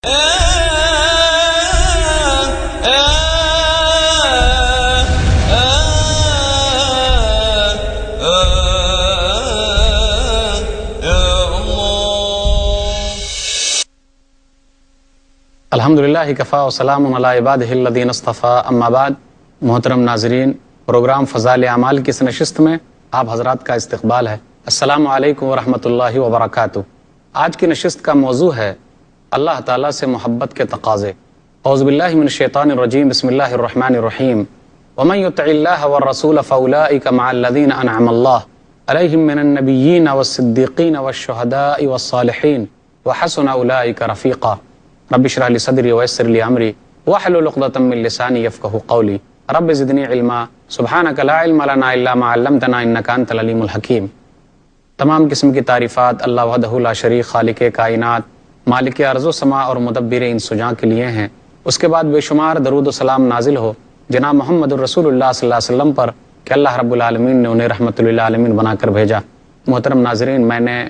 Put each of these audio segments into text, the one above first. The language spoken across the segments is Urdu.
الحمدللہ کفا وسلام علی عبادہ الذین اصطفیٰ اما بعد. محترم ناظرین، پروگرام فضائل اعمال کی اس نشست میں آپ حضرات کا استقبال ہے. السلام علیکم ورحمۃ اللہ وبرکاتہ. آج کی نشست کا موضوع ہے اللہ تعالیٰ سے محبت کے تقاضے. اعوذ باللہ من الشیطان الرجیم، بسم اللہ الرحمن الرحیم. ومن یطع اللہ والرسول فاولئک مع الذین انعم اللہ علیہم من النبیین والصدیقین والشہداء والصالحین وحسن اولئک رفیقا. رب اشرح لی صدری ویسر لی امری واحلل عقدۃ من لسانی یفقہوا قولی. رب زدنی علما سبحانک لا علم لنا الا ما علمتنا انک انت العلیم الحکیم. تمام قسم کی تعریفات اللہ وحدہ لا شریک، خالق کائنات، مالک ارض و سما اور مدبر انس و جاں کے لیے ہیں. اس کے بعد بے شمار درود و سلام نازل ہو جناب محمد الرسول اللہ صلی اللہ علیہ وسلم پر کہ اللہ رب العالمین نے انہیں رحمت للعالمین بنا کر بھیجا. محترم ناظرین، میں نے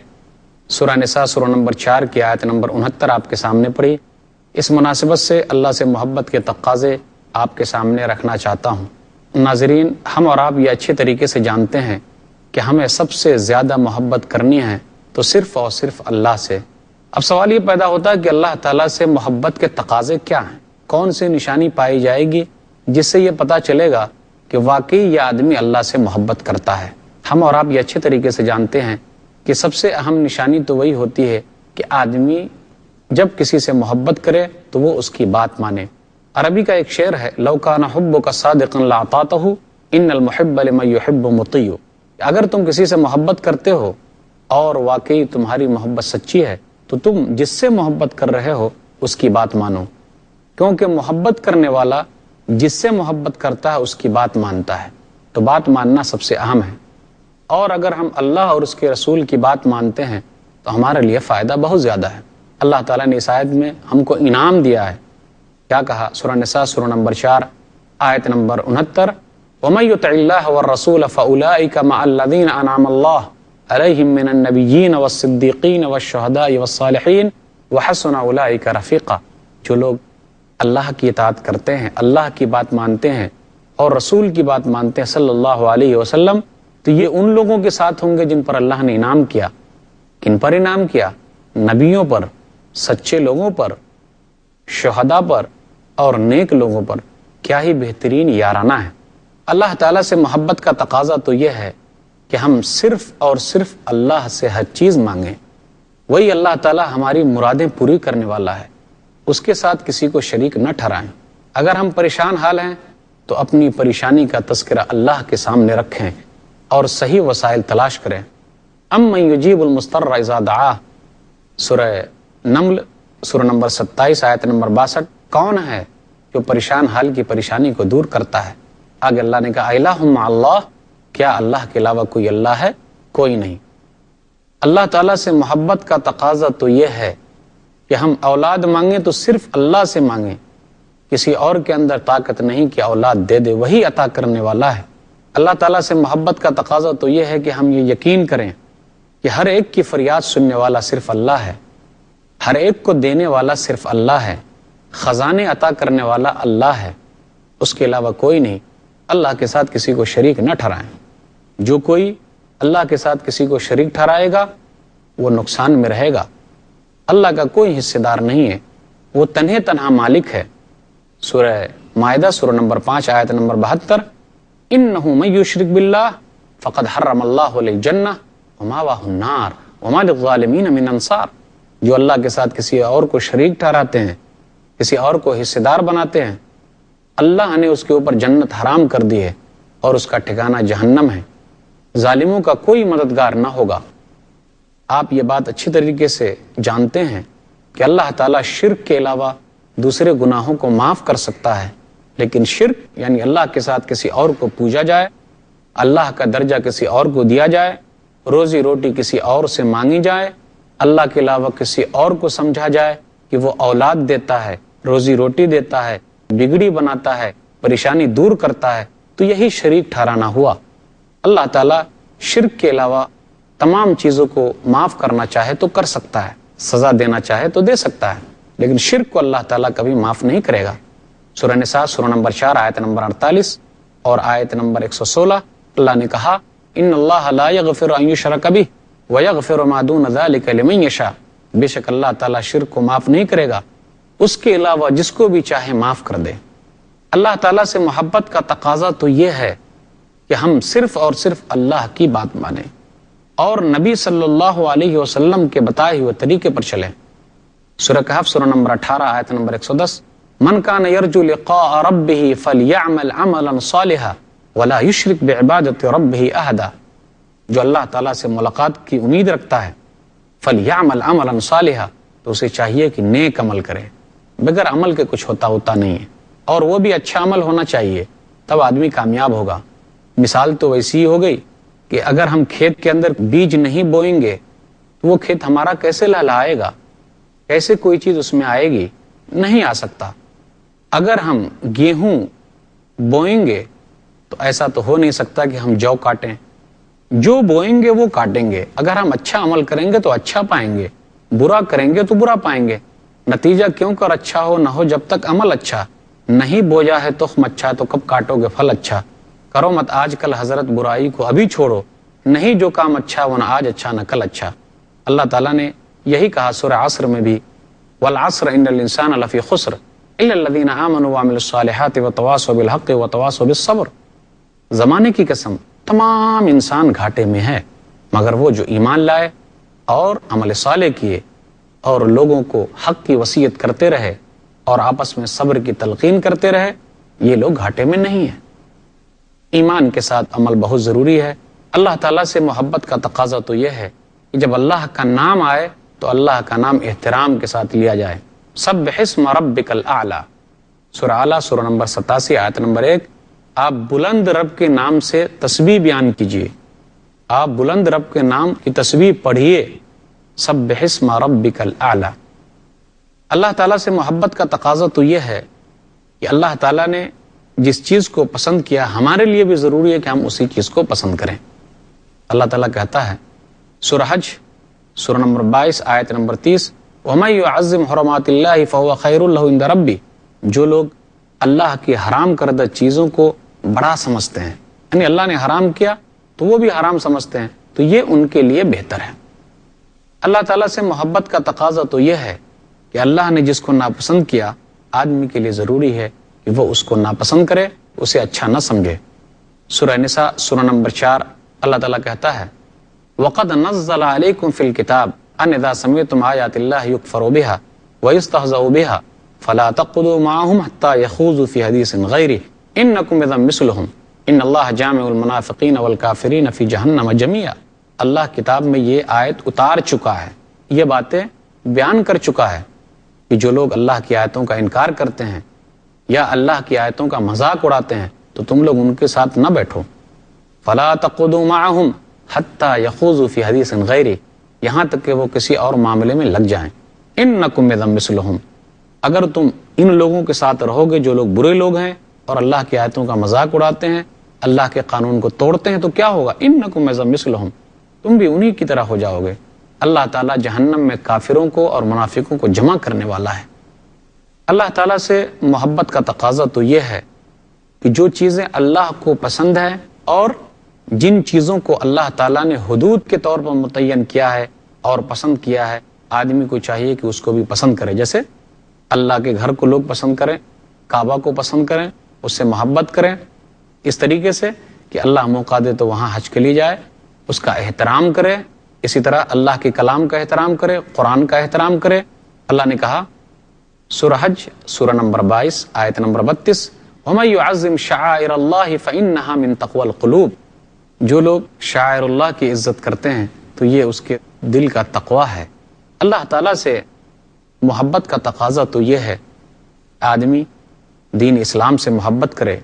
سورہ نساء سورہ نمبر 4 کی آیت نمبر 69 آپ کے سامنے پڑھی. اس مناسبت سے اللہ سے محبت کے تقاضے آپ کے سامنے رکھنا چاہتا ہوں. ناظرین، ہم اور آپ یہ اچھے طریقے سے جانتے ہیں کہ ہمیں سب سے زیادہ محبت کرنی ہے تو صرف اور صرف اللہ سے. اب سوال یہ پیدا ہوتا ہے کہ اللہ تعالیٰ سے محبت کے تقاضے کیا ہیں؟ کون سی نشانی پائی جائے گی جس سے یہ پتہ چلے گا کہ واقعی یہ آدمی اللہ سے محبت کرتا ہے؟ ہم اور آپ یہ اچھے طریقے سے جانتے ہیں کہ سب سے اہم نشانی تو وہی ہوتی ہے کہ آدمی جب کسی سے محبت کرے تو وہ اس کی بات مانے. عربی کا ایک شعر ہے، لو کان حبک صادقا لاطعتہ ان المحب لمن یحب مطیع. اگر تم کسی سے محبت کرتے ہو اور واقعی تمہاری محبت سچی ہے تو تم جس سے محبت کر رہے ہو اس کی بات مانو، کیونکہ محبت کرنے والا جس سے محبت کرتا ہے اس کی بات مانتا ہے. تو بات ماننا سب سے اہم ہے، اور اگر ہم اللہ اور اس کے رسول کی بات مانتے ہیں تو ہمارے لیے فائدہ بہت زیادہ ہے. اللہ تعالیٰ نے اس آیت میں ہم کو انعام دیا ہے. کیا کہا؟ سورہ نساء سورہ نمبر 4 آیت نمبر 69، وَمَن يُطِعِ اللَّهَ وَالرَّسُولَ فَأُولَئِكَ مَعَ الَّذِينَ أَنْعَمَ اللَّهُ عَلَيْهِم مِّنَ النَّبِيِّينَ وَالصِّدِّيقِينَ وَالشُّهَدَاءِ وَالصَّالِحِينَ وَحَسُنَ أُولَئِكَ رَفِيقًا. جو لوگ اللہ کی اطاعت کرتے ہیں، اللہ کی بات مانتے ہیں اور رسول کی بات مانتے ہیں صلی اللہ علیہ وسلم، تو یہ ان لوگوں کے ساتھ ہوں گے جن پر اللہ نے انعام کیا. کن پر انعام کیا؟ نبیوں پر، سچے لوگوں پر، شہداء پر اور نیک لوگوں پر. کیا ہی بہترین یارانہ ہے. اللہ تعالیٰ سے محبت کا تقاضا تو یہ ہے کہ ہم صرف اور صرف اللہ سے ہر چیز مانگیں. وہی اللہ تعالیٰ ہماری مرادیں پوری کرنے والا ہے، اس کے ساتھ کسی کو شریک نہ ٹھہرائیں. اگر ہم پریشان حال ہیں تو اپنی پریشانی کا تذکرہ اللہ کے سامنے رکھیں اور صحیح وسائل تلاش کریں. امن یجیب المضطر اذا دعاہ، سورہ نمل سورہ نمبر 27 آیت نمبر 62. کون ہے جو پریشان حال کی پریشانی کو دور کرتا ہے؟ آگے اللہ نے کہا الہ مع اللہ، کیا اللہ کے علاوہ کوئی اللہ ہے؟ کوئی نہیں. اللہ تعالیٰ سے محبت کا تقاضا تو یہ ہے کہ ہم اولاد مانگیں تو صرف اللہ سے مانگیں. کسی اور کے اندر طاقت نہیں کہ اولاد دے دے، وہی عطا کرنے والا ہے. اللہ تعالیٰ سے محبت کا تقاضا تو یہ ہے کہ ہم یہ یقین کریں کہ ہر ایک کی فریاد سننے والا صرف اللہ ہے، ہر ایک کو دینے والا صرف اللہ ہے، خزانے عطا کرنے والا اللہ ہے، اس کے علاوہ کوئی نہیں. اللہ کے ساتھ کسی کو شریک نہ ٹھہرائیں. جو کوئی اللہ کے ساتھ کسی کو شریک ٹھہرائے گا وہ نقصان میں رہے گا. اللہ کا کوئی حصے دار نہیں ہے، وہ تنہا مالک ہے. سورہ مائدہ سورہ نمبر 5 آیت نمبر 72، انہ من یشرک باللہ فقد حرم اللہ علیہ الجنہ ومأواہ النار وما للظالمین من انصار. جو اللہ کے ساتھ کسی اور کو شریک ٹھہراتے ہیں، کسی اور کو حصے دار بناتے ہیں، اللہ نے اس کے اوپر جنت حرام کر دی ہے اور اس کا ٹھکانہ جہنم ہے. ظالموں کا کوئی مددگار نہ ہوگا. آپ یہ بات اچھی طریقے سے جانتے ہیں کہ اللہ تعالیٰ شرک کے علاوہ دوسرے گناہوں کو معاف کر سکتا ہے، لیکن شرک یعنی اللہ کے ساتھ کسی اور کو پوجا جائے، اللہ کا درجہ کسی اور کو دیا جائے، روزی روٹی کسی اور سے مانگی جائے، اللہ کے علاوہ کسی اور کو سمجھا جائے کہ وہ اولاد دیتا ہے، روزی روٹی دیتا ہے، بگڑی بناتا ہے، پریشانی دور کرتا ہے، تو یہی شریک ٹھہرانا ہوا. اللہ تعالیٰ شرک کے علاوہ تمام چیزوں کو معاف کرنا چاہے تو کر سکتا ہے، سزا دینا چاہے تو دے سکتا ہے. لیکن شرک کو اللہ تعالیٰ کبھی معاف نہیں کرے گا۔ سورہ نساء سورہ نمبر 4 آیت نمبر 48 اور آیت نمبر 116 اللہ نے کہا ان اللہ لا یغفر ان یشرک بہ ویغفر ما دون ذلک لمن یشاء، بے شک اللہ تعالیٰ شرک کو معاف نہیں کرے گا، اس کے علاوہ جس کو بھی چاہے معاف کر دے۔ اللہ تعالیٰ سے محبت کا تقاضا تو یہ ہے کہ ہم صرف اور صرف اللہ کی بات مانیں اور نبی صلی اللہ علیہ وسلم کے بتائے ہوئے طریقے پر چلیں۔ سورہ کہف سورہ نمبر 18 آیت نمبر 110 من کان یرجو لقاء ربہ فلیعمل عملا صالحا ولا یشرک بعبادۃ ربہ احدا، جو اللہ تعالیٰ سے ملاقات کی امید رکھتا ہے فلیعمل عملا صالحا، تو اسے چاہیے کہ نیک عمل کرے، بغیر عمل کے کچھ ہوتا نہیں ہے، اور وہ بھی اچھا عمل ہونا چاہیے، تب آدمی کامیاب ہوگا۔ مثال تو ویسی ہی ہو گئی کہ اگر ہم کھیت کے اندر بیج نہیں بوئیں گے تو وہ کھیت ہمارا کیسے لہلہائے گا، کیسے کوئی چیز اس میں آئے گی؟ نہیں آ سکتا۔ اگر ہم گیہوں بوئیں گے تو ایسا تو ہو نہیں سکتا کہ ہم جو کاٹیں، جو بوئیں گے وہ کاٹیں گے۔ اگر ہم اچھا عمل کریں گے تو اچھا پائیں گے، برا کریں گے تو برا پائیں گے۔ نتیجہ کیوں کر اچھا ہو نہ ہو، جب تک عمل اچھا نہیں بوجا ہے تخم اچھا تو کب کاٹو گے پھل اچھا؟ کرو مت آج کل حضرت برائی کو ابھی چھوڑو، نہیں جو کام اچھا وہ نہ آج اچھا نہ کل اچھا۔ اللہ تعالیٰ نے یہی کہا سورہ عصر میں بھی والعصر ان الانسان لفی خسر الا الذین آمنوا وعملوا الصالحات وتواصوا بالحق وتواصوا بالصبر، زمانے کی قسم تمام انسان گھاٹے میں ہے مگر وہ جو ایمان لائے اور عمل صالح کیے اور لوگوں کو حق کی وصیت کرتے رہے اور آپس میں صبر کی تلقین کرتے رہے، یہ لوگ گھاٹے میں نہیں ہیں۔ ایمان کے ساتھ عمل بہت ضروری ہے۔ اللہ تعالیٰ سے محبت کا تقاضا تو یہ ہے کہ جب اللہ کا نام آئے تو اللہ کا نام احترام کے ساتھ لیا جائے۔ سبح اسم ربک الاعلی، سورہ اعلیٰ سورہ نمبر 87 آیت نمبر 1، آپ بلند رب کے نام سے تسبیح بیان کیجئے، آپ بلند رب کے نام کی تسبیح پڑھیے، سبح اسم ربک الاعلی۔ اللہ تعالیٰ سے محبت کا تقاضا تو یہ ہے کہ اللہ تعالیٰ نے جس چیز کو پسند کیا ہمارے لیے بھی ضروری ہے کہ ہم اسی چیز کو پسند کریں۔ اللہ تعالیٰ کہتا ہے سورہ حج سورہ نمبر 22 آیت نمبر 30 وَمَن يُعَظِّمْ حُرُمَاتِ اللَّهِ فَهُوَ خَيْرٌ لَهُ عِندَ رَبِّهِ، جو لوگ اللہ کی حرام کردہ چیزوں کو بڑا سمجھتے ہیں، یعنی اللہ نے حرام کیا تو وہ بھی حرام سمجھتے ہیں، تو یہ ان کے لیے بہتر ہے۔ اللہ تعالیٰ سے محبت کا تقاضا تو یہ ہے کہ اللہ نے جس کو ناپسند کیا آدمی کے لیے ضروری ہے کہ وہ اس کو ناپسند کرے، اسے اچھا نہ سمجھے۔ سورہ نساء سورہ نمبر 4 اللہ تعالیٰ کہتا ہے وَقَدْ نَزَّلَ عَلَيْكُمْ فِي الْكِتَابِ أَنْ إِذَا سَمِعْتُمْ آيَاتِ اللَّهِ يُكْفَرُ بِهَا وَيُسْتَهْزَأُ بِهَا فَلَا تَقْعُدُوا مَعَهُمْ حَتَّى يَخُوضُوا فِي حَدِيثٍ غَيْرِهِ إِنَّكُمْ إِذًا مِثْلُهُمْ إِنَّ اللَّهَ جَامِعُ الْمُنَافِقِينَ وَالْكَافِرِينَ فِي جَهَنَّمَ جَمِيعًا۔ اللہ کتاب میں یہ آیت اتار چکا ہے، یہ باتیں بیان کر چکا ہے کہ جو لوگ اللہ کی آیتوں کا انکار کرتے ہیں یا اللہ کی آیتوں کا مذاق اڑاتے ہیں تو تم لوگ ان کے ساتھ نہ بیٹھو۔ فَلَا تَقْعُدُوا مَعَهُمْ حَتَّى يَخُوضُوا فِي حَدِيثٍ غَيْرِهِ، یہاں تک کہ وہ کسی اور معاملے میں لگ جائیں۔ إِنَّكُمْ إِذًا مِثْلُهُمْ، اگر تم ان لوگوں کے ساتھ رہو گے جو لوگ برے لوگ ہیں اور اللہ کی آیتوں کا مذاق اڑاتے ہیں، اللہ کے قانون کو توڑتے ہیں، تو کیا ہوگا؟ إِنَّكُمْ إِذًا مِثْلُهُمْ، تم بھی انہی کی طرح ہو جاؤ گے۔ اللہ تعالیٰ جہنم میں کافروں کو اور منافقوں کو جمع کرنے والا ہے۔ اللہ تعالیٰ سے محبت کا تقاضا تو یہ ہے کہ جو چیزیں اللہ کو پسند ہیں اور جن چیزوں کو اللہ تعالیٰ نے حدود کے طور پر متعین کیا ہے اور پسند کیا ہے، آدمی کو چاہیے کہ اس کو بھی پسند کرے۔ جیسے اللہ کے گھر کو لوگ پسند کریں، کعبہ کو پسند کریں، اس سے محبت کریں، اس طریقے سے کہ اللہ موقع دے تو وہاں حج کے لیے جائے، اس کا احترام کرے، اسی طرح اللہ کے کلام کا احترام کرے، قرآن کا احترام کرے۔ اللہ نے کہا سورہ حج سورہ نمبر 22 آیت نمبر 32 وَمَن يُعَظِّمْ شَعَائِرَ اللَّهِ فَإِنَّهَا مِن تَقْوَى الْقُلُوبِ، جو لوگ شاعر اللہ کی عزت کرتے ہیں تو یہ اس کے دل کا تقوی ہے۔ اللہ تعالیٰ سے محبت کا تقاضا تو یہ ہے آدمی دین اسلام سے محبت کرے،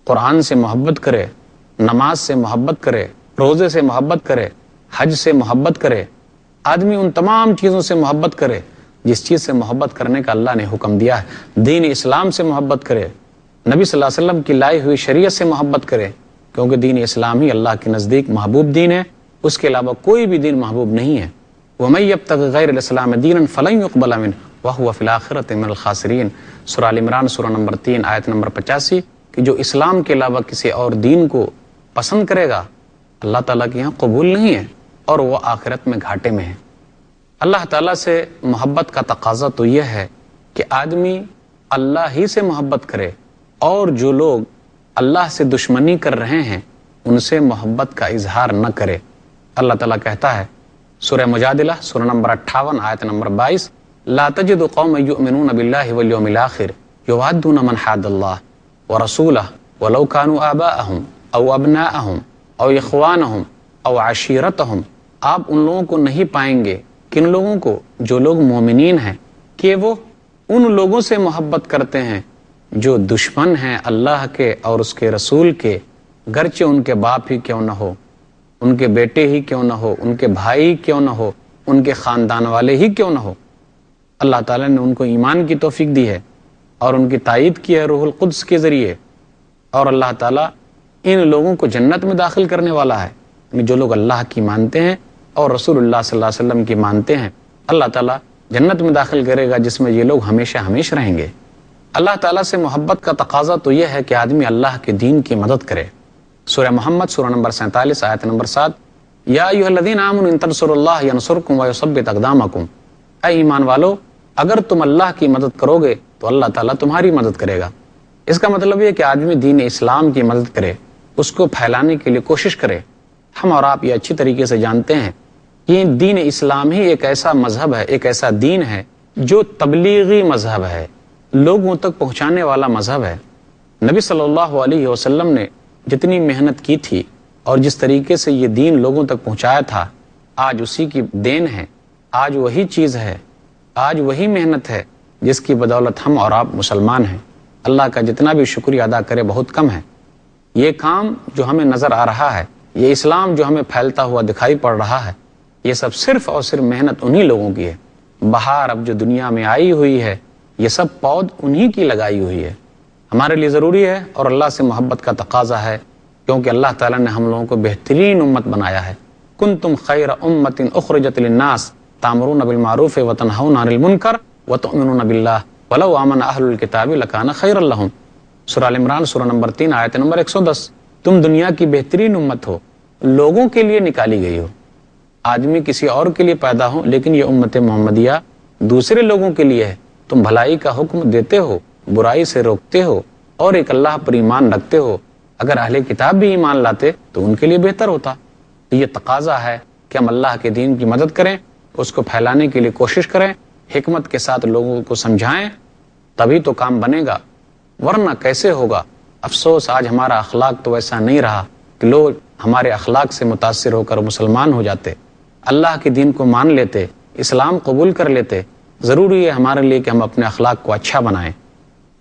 قرآن سے محبت کرے، نماز سے محبت کرے، روزے سے محبت کرے، حج سے محبت کرے، آدمی ان تمام چیزوں سے محبت کرے جس چیز سے محبت کرنے کا اللہ نے حکم دیا ہے۔ دین اسلام سے محبت کرے، نبی صلی اللہ علیہ وسلم کی لائی ہوئی شریعت سے محبت کرے، کیونکہ دین اسلام ہی اللہ کے نزدیک محبوب دین ہے، اس کے علاوہ کوئی بھی دین محبوب نہیں ہے۔ وَمَن يَبْتَغِ غَيْرَ الْإِسْلَامِ دِينًا فَلَن يُقْبَلَ مِنْهُ وَهُوَ فِي الْآخِرَةِ مِنَ الْخَاسِرِينَ۔ سورہ آل عمران سورہ نمبر 3 آیت نمبر 85 کہ جو اسلام کے علاوہ کسی اور دین کو پسند کرے گا اللہ تعالیٰ کے یہاں قبول نہیں ہے اور وہ آخرت میں گھاٹے میں ہے۔ اللہ تعالیٰ سے محبت کا تقاضا تو یہ ہے کہ آدمی اللہ ہی سے محبت کرے اور جو لوگ اللہ سے دشمنی کر رہے ہیں ان سے محبت کا اظہار نہ کرے۔ اللہ تعالیٰ کہتا ہے سورہ مجادلہ سورہ نمبر 58 آیت نمبر 22 لا تجد قوما یؤمنون باللہ والیوم الآخر یوادون من حاد اللہ ورسولہ ولو كانوا آباءهم او ابناءهم او اخوانهم او عشیرتهم۔ آپ ان لوگوں کو نہیں پائیں گے، کن لوگوں کو؟ جو لوگ مومنین ہیں، کہ وہ ان لوگوں سے محبت کرتے ہیں جو دشمن ہیں اللہ کے اور اس کے رسول کے، گرچہ ان کے باپ ہی کیوں نہ ہو، ان کے بیٹے ہی کیوں نہ ہو، ان کے بھائی کیوں نہ ہو، ان کے خاندان والے ہی کیوں نہ ہو۔ اللہ تعالیٰ نے ان کو ایمان کی توفیق دی ہے اور ان کی تائید کی ہے روح القدس کے ذریعے، اور اللہ تعالیٰ ان لوگوں کو جنت میں داخل کرنے والا ہے۔ یعنی جو لوگ اللہ کی مانتے ہیں اور رسول اللہ صلی اللہ علیہ وسلم کی مانتے ہیں، اللہ تعالیٰ جنت میں داخل کرے گا جس میں یہ لوگ ہمیشہ ہمیشہ رہیں گے۔ اللہ تعالیٰ سے محبت کا تقاضا تو یہ ہے کہ آدمی اللہ کے دین کی مدد کرے۔ سورہ محمد سورہ نمبر 47 آیت نمبر 7 یا ایھا الذین آمنوا ان تنصروا اللہ ینصرکم ویثبت اقدامکم۔ اے ایمان والو، اگر تم اللہ کی مدد کرو گے تو اللہ تعالیٰ تمہاری مدد کرے گا۔ اس کا مطلب یہ کہ آدمی دین اسلام کی مدد کرے، اس کو پھیلانے کے لیے کوشش کرے۔ ہم اور آپ یہ اچھی طریقے سے جانتے ہیں کہ دین اسلام ہی ایک ایسا مذہب ہے، ایک ایسا دین ہے جو تبلیغی مذہب ہے، لوگوں تک پہنچانے والا مذہب ہے۔ نبی صلی اللہ علیہ وسلم نے جتنی محنت کی تھی اور جس طریقے سے یہ دین لوگوں تک پہنچایا تھا، آج اسی کی دین ہے، آج وہی چیز ہے، آج وہی محنت ہے جس کی بدولت ہم اور آپ مسلمان ہیں۔ اللہ کا جتنا بھی شکریہ ادا کرے بہت کم ہے۔ یہ کام جو ہمیں نظر آ رہا ہے، یہ اسلام جو ہمیں پھیلتا ہوا دکھائی پڑ رہا ہے، یہ سب صرف اور صرف محنت انہی لوگوں کی ہے۔ بہار اب جو دنیا میں آئی ہوئی ہے، یہ سب پود انہی کی لگائی ہوئی ہے۔ ہمارے لیے ضروری ہے اور اللہ سے محبت کا تقاضا ہے، کیونکہ اللہ تعالیٰ نے ہم لوگوں کو بہترین امت بنایا ہے۔ کنتم خیر امت اخرجت للناس تامرون بالمعروف وتنہون عن المنکر وتؤمنون باللہ ولو آمن اہل الکتاب لکان خیر لہم۔ سورہ آل عمران سورہ نمبر 3 آیت نمبر 110۔ تم دنیا کی بہترین امت ہو، لوگوں کے لیے نکالی گئی ہو۔ آدمی کسی اور کے لیے پیدا ہو، لیکن یہ امت محمدیہ دوسرے لوگوں کے لیے ہے۔ تم بھلائی کا حکم دیتے ہو، برائی سے روکتے ہو اور ایک اللہ پر ایمان رکھتے ہو۔ اگر اہل کتاب بھی ایمان لاتے تو ان کے لیے بہتر ہوتا۔ تو یہ تقاضا ہے کہ ہم اللہ کے دین کی مدد کریں، اس کو پھیلانے کے لیے کوشش کریں، حکمت کے ساتھ لوگوں کو سمجھائیں، تبھی تو کام بنے گا، ورنہ کیسے ہوگا؟ افسوس آج ہمارا اخلاق تو ایسا نہیں رہا کہ لوگ ہمارے اخلاق سے متاثر ہو کر مسلمان ہو جاتے، اللہ کے دین کو مان لیتے، اسلام قبول کر لیتے۔ ضروری ہے ہمارے لیے کہ ہم اپنے اخلاق کو اچھا بنائیں۔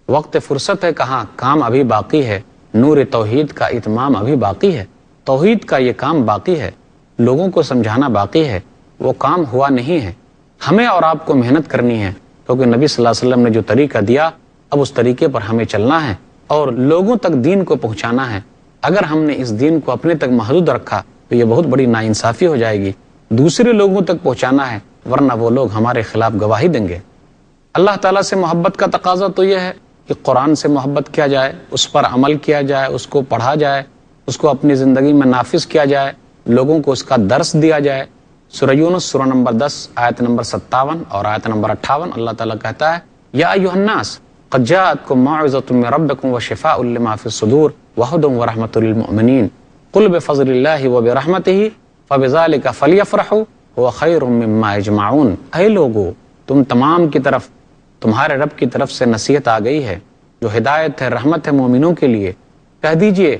وقت فرصت ہے کہاں، کام ابھی باقی ہے، نور توحید کا اتمام ابھی باقی ہے، توحید کا یہ کام باقی ہے، لوگوں کو سمجھانا باقی ہے، وہ کام ہوا نہیں ہے۔ ہمیں اور آپ کو محنت کرنی ہے، کیونکہ نبی صلی اللہ علیہ وسلم نے جو طریقہ دیا اب اس طریقے پر ہمیں چلنا ہے اور لوگوں تک دین کو پہنچانا ہے۔ اگر ہم نے اس دین کو اپنے تک محدود رکھا تو یہ بہت بڑی ناانصافی ہو جائے گی۔ دوسرے لوگوں تک پہنچانا ہے، ورنہ وہ لوگ ہمارے خلاف گواہی دیں گے۔ اللہ تعالیٰ سے محبت کا تقاضا تو یہ ہے کہ قرآن سے محبت کیا جائے، اس پر عمل کیا جائے، اس کو پڑھا جائے، اس کو اپنی زندگی میں نافذ کیا جائے، لوگوں کو اس کا درس دیا جائے۔ سورہ یونس سورہ نمبر 10 آیت نمبر 57 اور آیت نمبر 58 اللہ تعالیٰ کہتا ہے یا ایھا الناس قد جاءتکم موعظۃ من ربکم وشفاء لما فی الصدور وہدی ورحمۃ للمؤمنین قل بفضل اللہ وبرحمتہ فبذلک فلیفرحوا هو خیر مما یجمعون۔ اے لوگو، تم تمام کی طرف تمہارے رب کی طرف سے نصیحت آ گئی ہے جو ہدایت ہے، رحمت ہے مومنوں کے لیے۔ کہہ دیجئے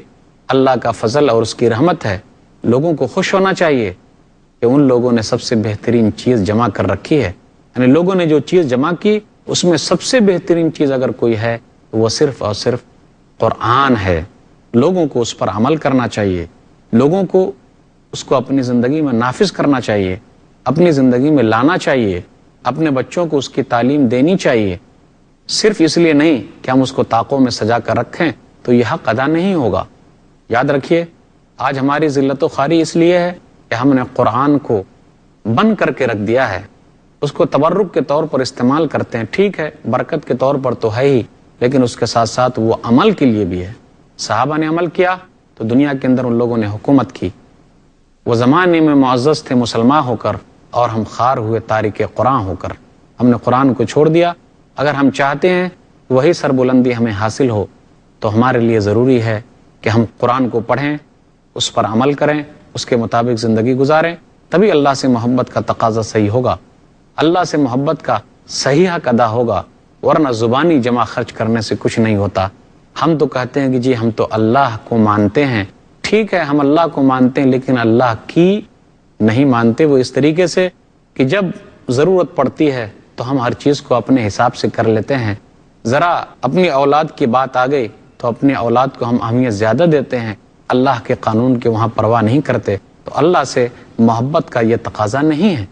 اللہ کا فضل اور اس کی رحمت ہے، لوگوں کو خوش ہونا چاہیے کہ ان لوگوں نے سب سے بہترین چیز جمع کر رکھی ہے۔ یعنی لوگوں نے جو چیز جمع کی اس میں سب سے بہترین چیز اگر کوئی ہے تو وہ صرف اور صرف قرآن ہے۔ لوگوں کو اس پر عمل کرنا چاہیے، لوگوں کو اس کو اپنی زندگی میں نافذ کرنا چاہیے، اپنی زندگی میں لانا چاہیے، اپنے بچوں کو اس کی تعلیم دینی چاہیے۔ صرف اس لیے نہیں کہ ہم اس کو طاقوں میں سجا کر رکھیں تو یہ حق ادا نہیں ہوگا۔ یاد رکھیے آج ہماری ذلت و خواری اس لیے ہے کہ ہم نے قرآن کو بند کر کے رکھ دیا ہے، اس کو تبرک کے طور پر استعمال کرتے ہیں، ٹھیک ہے برکت کے طور پر تو ہے ہی، لیکن اس کے ساتھ ساتھ وہ عمل کے لیے بھی ہے۔ صحابہ نے عمل کیا تو دنیا کے اندر ان لوگوں نے حکومت کی، وہ زمانے میں معزز تھے مسلمان ہو کر، اور ہم خار ہوئے تارک قرآن ہو کر، ہم نے قرآن کو چھوڑ دیا۔ اگر ہم چاہتے ہیں وہی سربلندی ہمیں حاصل ہو تو ہمارے لیے ضروری ہے کہ ہم قرآن کو پڑھیں، اس پر عمل کریں، اس کے مطابق زندگی گزاریں، تبھی اللہ سے محبت کا تقاضا صحیح ہوگا، اللہ سے محبت کا صحیح حق ادا ہوگا، ورنہ زبانی جمع خرچ کرنے سے کچھ نہیں ہوتا۔ ہم تو کہتے ہیں کہ جی ہم تو اللہ کو مانتے ہیں، ٹھیک ہے ہم اللہ کو مانتے ہیں، لیکن اللہ کی نہیں مانتے وہ اس طریقے سے کہ جب ضرورت پڑتی ہے تو ہم ہر چیز کو اپنے حساب سے کر لیتے ہیں، ذرا اپنی اولاد کی بات آ گئی تو اپنی اولاد کو ہم اہمیت زیادہ دیتے ہیں، اللہ کے قانون کے وہاں پرواہ نہیں کرتے۔ تو اللہ سے محبت کا یہ تقاضا نہیں ہے۔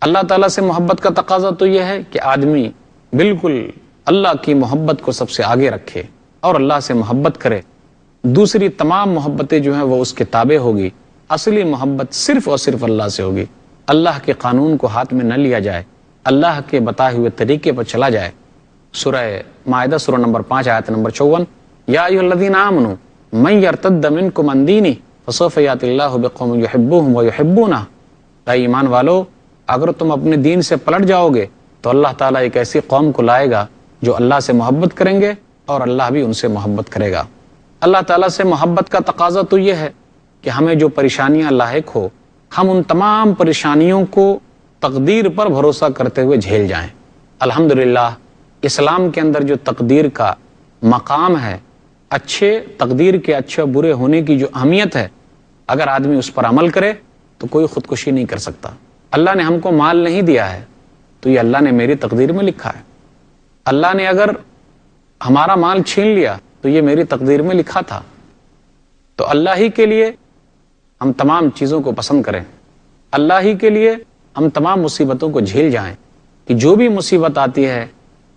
اللہ تعالیٰ سے محبت کا تقاضا تو یہ ہے کہ آدمی بالکل اللہ کی محبت کو سب سے آگے رکھے اور اللہ سے محبت کرے، دوسری تمام محبتیں جو ہیں وہ اس کے تابع ہوگی، اصلی محبت صرف اور صرف اللہ سے ہوگی۔ اللہ کے قانون کو ہاتھ میں نہ لیا جائے، اللہ کے بتائے ہوئے طریقے پر چلا جائے۔ سورہ مائدہ سورہ نمبر 5 آیت نمبر 54، یا ایھا الذین آمنوا من یرتد منکم عن دینہ فسوف یأتی اللہ بقوم یحبونہم ویحبونہ، اے ایمان والو اگر تم اپنے دین سے پلٹ جاؤ گے تو اللہ تعالیٰ ایک ایسی قوم کو لائے گا جو اللہ سے محبت کریں گے اور اللہ بھی ان سے محبت کرے گا۔ اللہ تعالیٰ سے محبت کا تقاضا تو یہ ہے کہ ہمیں جو پریشانیاں لاحق ہو ہم ان تمام پریشانیوں کو تقدیر پر بھروسہ کرتے ہوئے جھیل جائیں۔ الحمدللہ اسلام کے اندر جو تقدیر کا مقام ہے، اچھے تقدیر کے اچھے اور برے ہونے کی جو اہمیت ہے، اگر آدمی اس پر عمل کرے تو کوئی خودکشی نہیں کر سکتا۔ اللہ نے ہم کو مال نہیں دیا ہے تو یہ اللہ نے میری تقدیر میں لکھا ہے، اللہ نے اگر ہمارا مال چھین لیا تو یہ میری تقدیر میں لکھا تھا۔ تو اللہ ہی کے لیے ہم تمام چیزوں کو پسند کریں، اللہ ہی کے لیے ہم تمام مصیبتوں کو جھیل جائیں کہ جو بھی مصیبت آتی ہے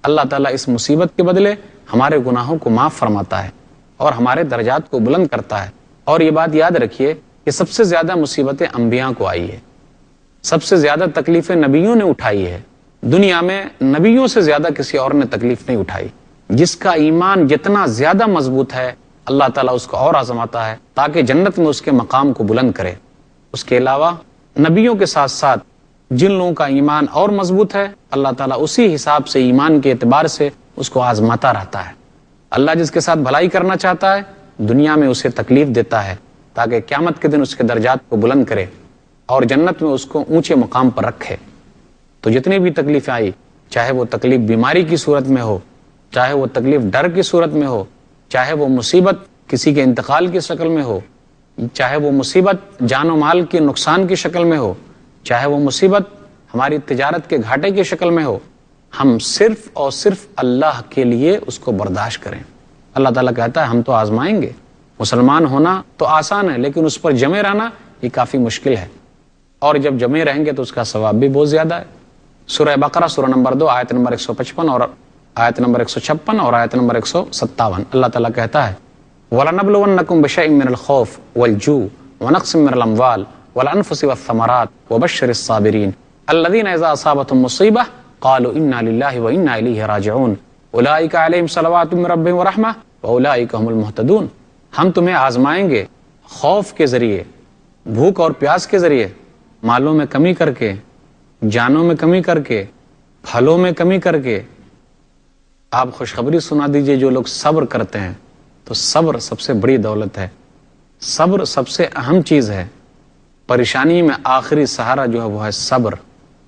اللہ تعالیٰ اس مصیبت کے بدلے ہمارے گناہوں کو معاف فرماتا ہے اور ہمارے درجات کو بلند کرتا ہے۔ اور یہ بات یاد رکھیے کہ سب سے زیادہ مصیبتیں انبیاء کو آئی ہے، سب سے زیادہ تکلیفیں نبیوں نے اٹھائی ہے، دنیا میں نبیوں سے زیادہ کسی اور نے تکلیف نہیں اٹھائی۔ جس کا ایمان جتنا زیادہ مضبوط ہے اللہ تعالیٰ اس کو اور آزماتا ہے تاکہ جنت میں اس کے مقام کو بلند کرے۔ اس کے علاوہ نبیوں کے ساتھ ساتھ جن لوگوں کا ایمان اور مضبوط ہے اللہ تعالیٰ اسی حساب سے ایمان کے اعتبار سے اس کو آزماتا رہتا ہے۔ اللہ جس کے ساتھ بھلائی کرنا چاہتا ہے دنیا میں اسے تکلیف دیتا ہے تاکہ قیامت کے دن اس کے درجات کو بلند کرے اور جنت میں اس کو اونچے مقام پر رکھے۔ تو جتنی بھی تکلیفیں آئی، چاہے وہ تکلیف بیماری کی صورت میں ہو، چاہے وہ تکلیف ڈر کی صورت میں ہو، چاہے وہ مصیبت کسی کے انتقال کی شکل میں ہو، چاہے وہ مصیبت جان و مال کے نقصان کی شکل میں ہو، چاہے وہ مصیبت ہماری تجارت کے گھاٹے کی شکل میں ہو، ہم صرف اور صرف اللہ کے لیے اس کو برداشت کریں۔ اللہ تعالیٰ کہتا ہے ہم تو آزمائیں گے، مسلمان ہونا تو آسان ہے لیکن اس پر جمے رہنا یہ کافی مشکل ہے، اور جب جمے رہیں گے تو اس کا ثواب بھی بہت زیادہ ہے۔ سورہ بقرہ سورہ نمبر 2 آیت نمبر 155 اور آیت نمبر 156 اور آیت نمبر 157 اللہ تعالیٰ کہتا ہے وَلَنَبْلُوَنَّكُمْ بِشَيْءٍ مِّنَ الْخَوْفِ وَالْجُوعِ وَنَقْصٍ مِّنَ الْأَمْوَالِ وَالْأَنفُسِ وَالثَّمَرَاتِ وَبَشِّرِ الصَّابِرِينَ الَّذِينَ إِذَا أَصَابَتْهُمْ مُصِيبَةٌ قَالُوا إِنَّا لِلَّهِ وَإِنَّا إِلَيْهِ رَاجِعُونَ أُولَٰئِكَ عَلَيْهِمْ صَلَوَاتٌ مِّن رَّبِّهِمْ وَرَحْمَةٌ وَأُولَٰئِكَ هُمُ الْمُهْتَدُونَ۔ ہم تمہیں آزمائیں گے خوف کے ذریعے، بھوک اور پیاس کے ذریعے، مالوں میں کمی کر کے، جانوں میں کمی کر کے، پھلوں میں کمی کر کے۔ آپ خوشخبری سنا دیجئے جو لوگ صبر کرتے ہیں، تو صبر سب سے بڑی دولت ہے، صبر سب سے اہم چیز ہے۔ پریشانی میں آخری سہارا جو ہے وہ ہے صبر۔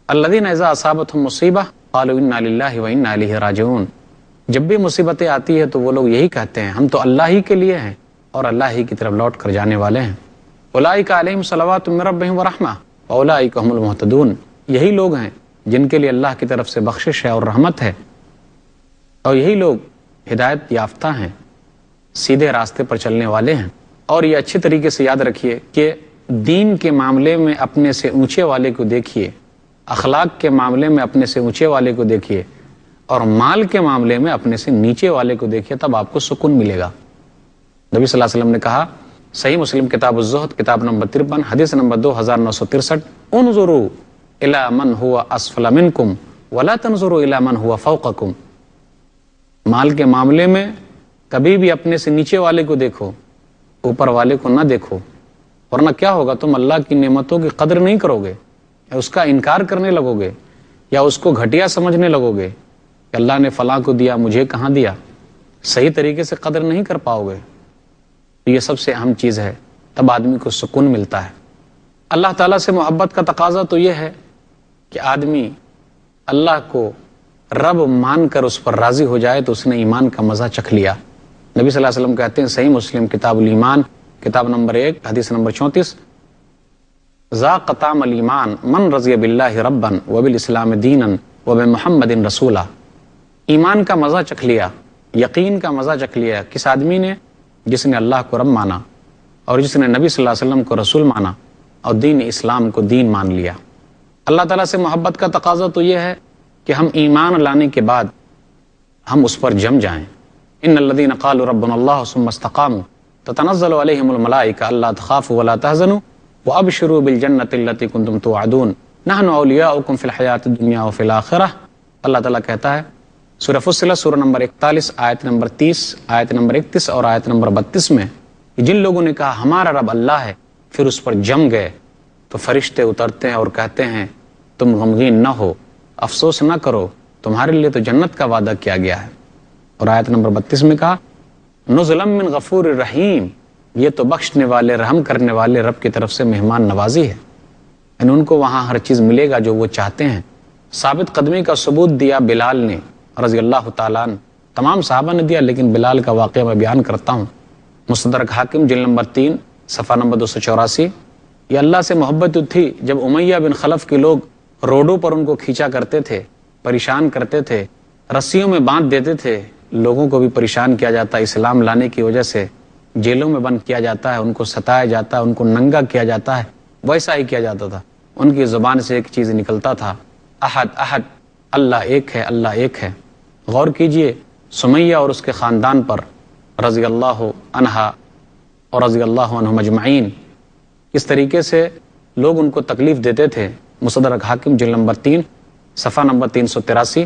الذین اذا اصابتہم مصیبہ قالوا انا للہ وانا الیہ راجعون۔ جب بھی مصیبتیں آتی ہے تو وہ لوگ یہی کہتے ہیں ہم تو اللہ ہی کے لیے ہیں اور اللہ ہی کی طرف لوٹ کر جانے والے ہیں۔ اولئک علیہم صلوات من ربہم ورحمہ واولئک هم المہتدون۔ یہی لوگ ہیں جن کے لیے اللہ کی طرف سے بخشش ہے اور رحمت ہے، اور یہی لوگ ہدایت یافتہ ہیں، سیدھے راستے پر چلنے والے ہیں۔ اور یہ اچھے طریقے سے یاد رکھیے کہ دین کے معاملے میں اپنے سے اونچے والے کو دیکھیے، اخلاق کے معاملے میں اپنے سے اونچے والے کو دیکھیے، اور مال کے معاملے میں اپنے سے نیچے والے کو دیکھیے، تب آپ کو سکون ملے گا۔ نبی صلی اللہ علیہ وسلم نے کہا، صحیح مسلم کتاب الزہد کتاب نمبر 53 حدیث نمبر 2963، انظروا الی من هو اسفل منکم ولا تنظروا الی من هو فوقکم. مال کے معاملے میں کبھی بھی اپنے سے نیچے والے کو دیکھو، اوپر والے کو نہ دیکھو، ورنہ کیا ہوگا، تم اللہ کی نعمتوں کی قدر نہیں کرو گے، یا اس کا انکار کرنے لگو گے، یا اس کو گھٹیا سمجھنے لگو گے کہ اللہ نے فلاں کو دیا مجھے کہاں دیا. صحیح طریقے سے قدر نہیں کر پاؤ گے. تو یہ سب سے اہم چیز ہے، تب آدمی کو سکون ملتا ہے. اللہ تعالیٰ سے محبت کا تقاضا تو یہ ہے کہ آدمی اللہ کو رب مان کر اس پر راضی ہو جائے تو اس نے ایمان کا مزہ چکھ لیا. نبی صلی اللہ علیہ وسلم کہتے ہیں صحیح مسلم کتاب الایمان کتاب نمبر 1 حدیث نمبر 34، ذاق طعم الایمان من رضی باللہ ربا وبالاسلام دینا وبمحمد رسولا. ایمان کا مزہ چکھ لیا، یقین کا مزہ چکھ لیا کس آدمی نے؟ جس نے اللہ کو رب مانا اور جس نے نبی صلی اللہ علیہ وسلم کو رسول مانا اور دین اسلام کو دین مان لیا. اللہ تعالیٰ سے محبت کا تقاضا تو یہ ہے کہ ہم ایمان لانے کے بعد ہم اس پر جم جائیں. ان الذین قالوا ربنا اللہ ثم استقاموا تتنزل علیہم الملائکہ الا تخافوا ولا تحزنوا وابشروا بالجنۃ التي كنتم توعدون نحن اولیاؤکم فی الحیاۃ الدنیا وفی الآخرہ. اللہ تعالیٰ کہتا ہے سورہ فصلت سورہ نمبر 41 آیت نمبر 30 آیت نمبر 31 اور آیت نمبر 32 میں کہ جن لوگوں نے کہا ہمارا رب اللہ ہے پھر اس پر جم گئے تو فرشتے اترتے ہیں اور کہتے ہیں تم غمگین نہ ہو، افسوس نہ کرو، تمہارے لیے تو جنت کا وعدہ کیا گیا ہے. اور آیت نمبر 32 میں کہا نزلا من غفور الرحیم، یہ تو بخشنے والے رحم کرنے والے رب کی طرف سے مہمان نوازی ہے. یعنی ان کو وہاں ہر چیز ملے گا جو وہ چاہتے ہیں. ثابت قدمی کا ثبوت دیا بلال نے رضی اللہ تعالیٰ عنہ، تمام صحابہ نے دیا لیکن بلال کا واقعہ میں بیان کرتا ہوں. مستدرک حاکم جلد نمبر 3 صفحہ نمبر 284. یہ اللہ سے محبت تھی جب امیہ بن خلف کے لوگ روڈوں پر ان کو کھینچا کرتے تھے، پریشان کرتے تھے، رسیوں میں باندھ دیتے تھے. لوگوں کو بھی پریشان کیا جاتا ہے اسلام لانے کی وجہ سے، جیلوں میں بند کیا جاتا ہے، ان کو ستایا جاتا ہے، ان کو ننگا کیا جاتا ہے. ویسا ہی کیا جاتا تھا. ان کی زبان سے ایک چیز نکلتا تھا، احد احد، اللہ ایک ہے، اللہ ایک ہے. غور کیجئے سمیہ اور اس کے خاندان پر رضی اللہ عنہا اور رضی اللہ عنہم اجمعین اس طریقے سے لوگ ان کو تکلیف دیتے تھے. مستدرک حاکم جلد نمبر 3 صفحہ نمبر 383.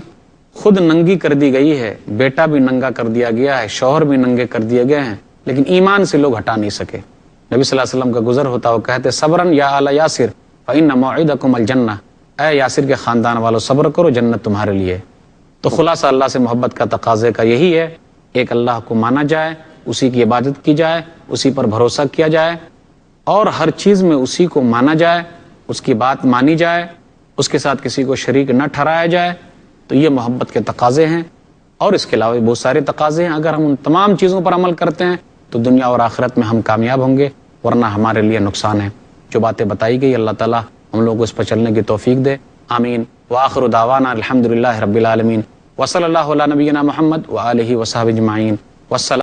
خود ننگی کر دی گئی ہے، بیٹا بھی ننگا کر دیا گیا ہے، شوہر بھی ننگے کر دیے گئے ہیں، لیکن ایمان سے لوگ ہٹا نہیں سکے. نبی صلی اللہ علیہ وسلم کا گزر ہوتا وہ کہتے صبرن یا آل یاسر فإن موعدکم الجنہ، اے یاسر کے خاندان والو صبر کرو، جنت تمہارے لیے. تو خلاصہ اللہ سے محبت کا تقاضے کا یہی ہے، ایک اللہ کو مانا جائے، اسی کی عبادت کی جائے، اسی پر بھروسہ کیا جائے اور ہر چیز میں اسی کو مانا جائے، اس کی بات مانی جائے، اس کے ساتھ کسی کو شریک نہ ٹھہرایا جائے. تو یہ محبت کے تقاضے ہیں. اور اس کے علاوہ بھی بہت سارے تقاضے ہیں. اگر ہم ان تمام چیزوں پر عمل کرتے ہیں تو دنیا اور آخرت میں ہم کامیاب ہوں گے، ورنہ ہمارے لیے نقصان ہے. جو باتیں بتائی گئی اللہ تعالیٰ ہم لوگوں کو اس پر چلنے کی توفیق دے. آمین. وآخر دعوانا الحمدللہ رب العالمین، وصلی اللہ علی نبینا محمد وآلہ وصحبہ اجمعین. والسلام.